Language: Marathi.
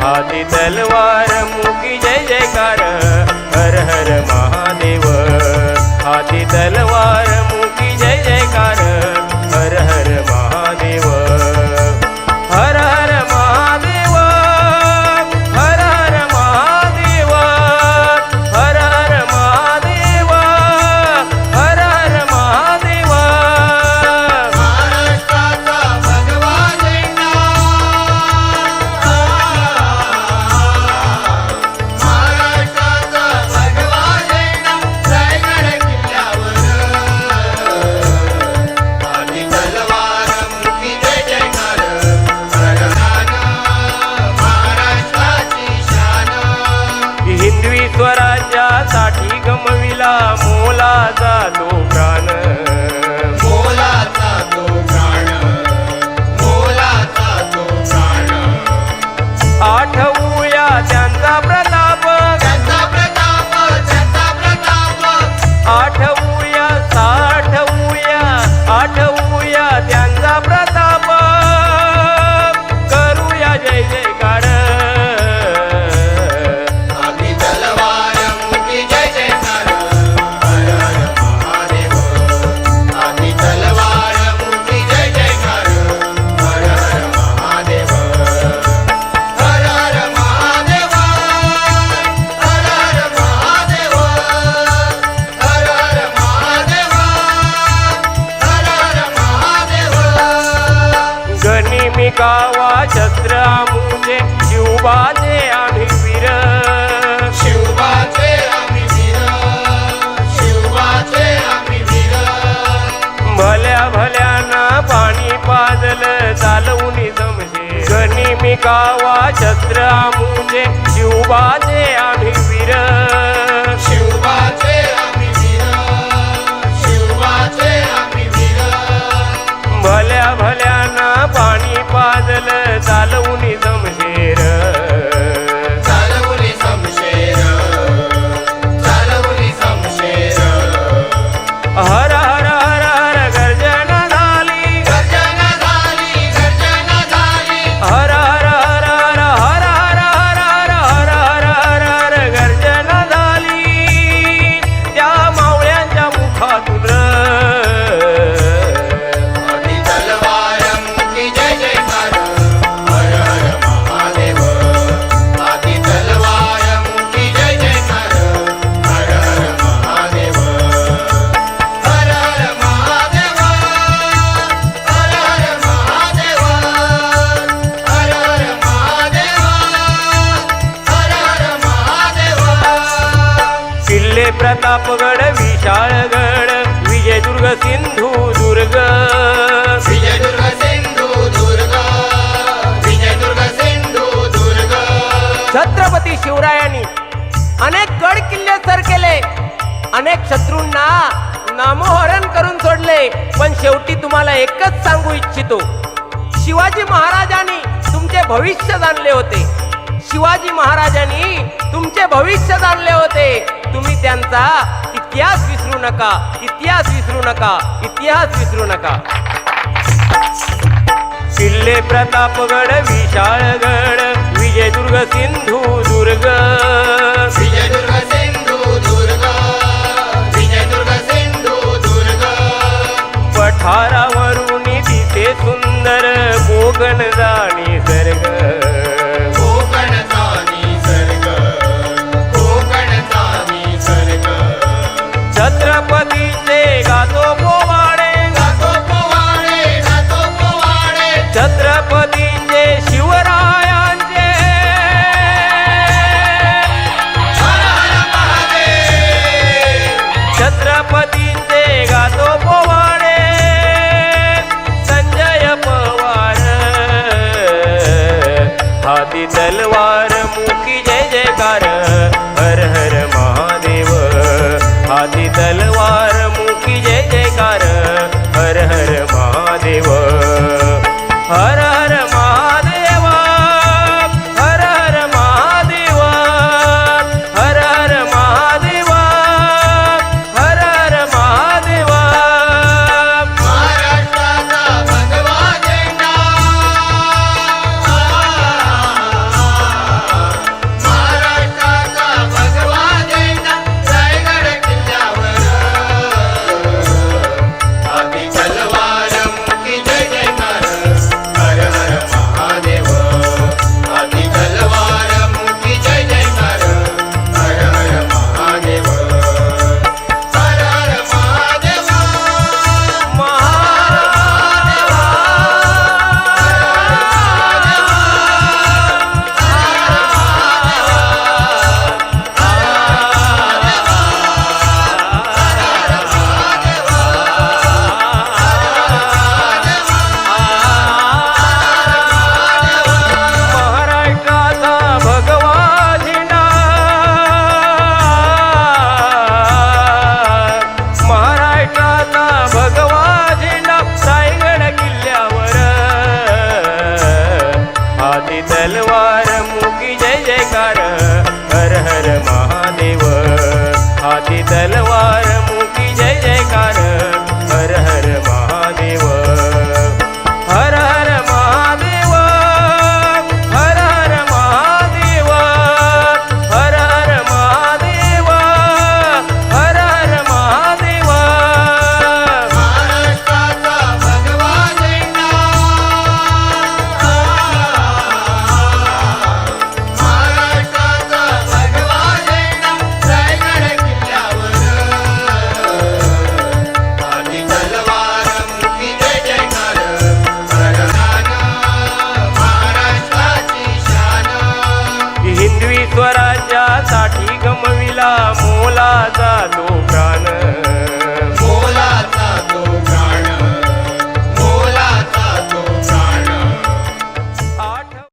हाती तलवार मुकी जय जयकार हर हर महादेव हाती तलवार मुकी जय जयकार हर हर महादेव हर हर महादेव हर हर महादेव हर हर महादेव हर हर महादेव महाराष्ट्राचा भगवा झेंडा महाराष्ट्राचा भगवा झेंडा रायगड किल्ल्यावर हाती तलवार मुकी जय जयकार हर हर महाराष्ट्राची शान हिंदवी स्वराज्यासाठी गमविला मोलाचा तो प्राण मोलाचा तो प्राण मोलाचा तो प्राण आठवूया त्यांचा प्रताप त्यांचा प्रताप आठवूया आठवूया त्यांचा प्रताप करूया जय जयकार हाती तलवार मुकी जय जयकार हर हर महादेव हाती तलवार मुकी जय जयकार हर हर महादेव हर हर महादेव हर हर महादेव हर हर महादेव हर हर महादेव गनिमी गावा शस्त्र आमुचे शिवबाचे आम्ही वीर शिवबाचे आम्ही वीर शिवबाचे आम्ही वीर भल्या भल्याना पाणी पाजल चालवून जमशे गनिमी गावा शस्त्र आमुचे शिवबाचे आम्ही वीर शिवबाचे आम्ही वीर शिवबाचे आम्ही वीर भल्या भल्याना पाणी पाजल चालवून जमशेर चालवली समशेर चालवली समशेर हर हर हर हर गर्जना झाली गर्जना झाली हर हर हर हर हर हर हर हर हर हर हर हर गर्जना झाली त्या मावळ्यांच्या मुखातून हाती तलवार मुकी जय जयकार हर हर महादेव हाती तलवार मुकी जय जयकार हर हर महादेव हर हर महादेव हर हर महादेव हर हर महादेव हर हर महादेव किल्ले प्रतापगड विशाळगड विजयदुर्ग सिंधुदुर्ग विजयदुर्ग सिंधुदुर्ग विजयदुर्ग सिंधुदुर्ग छत्रपती शिवरायांनी अनेक गड किल्ले सर केले अनेक शत्रूंना नामोहरण करून सोडले पण शेवटी तुम्हाला एकच सांगू इच्छितो शिवाजी महाराजांनी तुमचे भविष्य जाणले होते शिवाजी महाराजांनी तुमचे भविष्य जाणले होते तुम्ही त्यांचा इतिहास विसरू नका इतिहास विसरू नका इतिहास विसरू नका किल्ले प्रतापगड विशाळगड विजयदुर्ग सिंधुदुर्ग विजयदुर्ग सिंधुदुर्ग विजयदुर्ग सिंधुदुर्ग पठारावरून दिसे सुंदर कोकणचा निसर्ग कोकणचा निसर्ग कोकणचा निसर्ग छत्रपतीचे गातो पोवाडे गातो पोवाडे छत्रपतीचे शिवरायांचे हर हर महादेव छत्रपतींचे गातो पोवाडे संजय पवार हाती तलवार मुकी जय जयकार हर हर महादेव हाती तलवार मुकी जय जयकार हर हर महादेव हर हर महादेव हर हर महादेव हर हर महादेव हर हर महादेव महाराष्ट्राचा भगवा झेंडा मुखी जय जयकार हर हर महादेव हाती तलवार मुखी जय जयकार हर हर महादेव हर हर महादेव हर हर महादेव हर हर महादेव हर हर महादेव महाराष्ट्राचा भगवा झेंडा महाराष्ट्राचा भगवा झेंडा रायगड किल्ल्यावर हाती तलवार मुखी जय जयकार महाराष्ट्राची शान हिंदवी स्वराज्यासाठी गमविला मोलाचा तो प्राण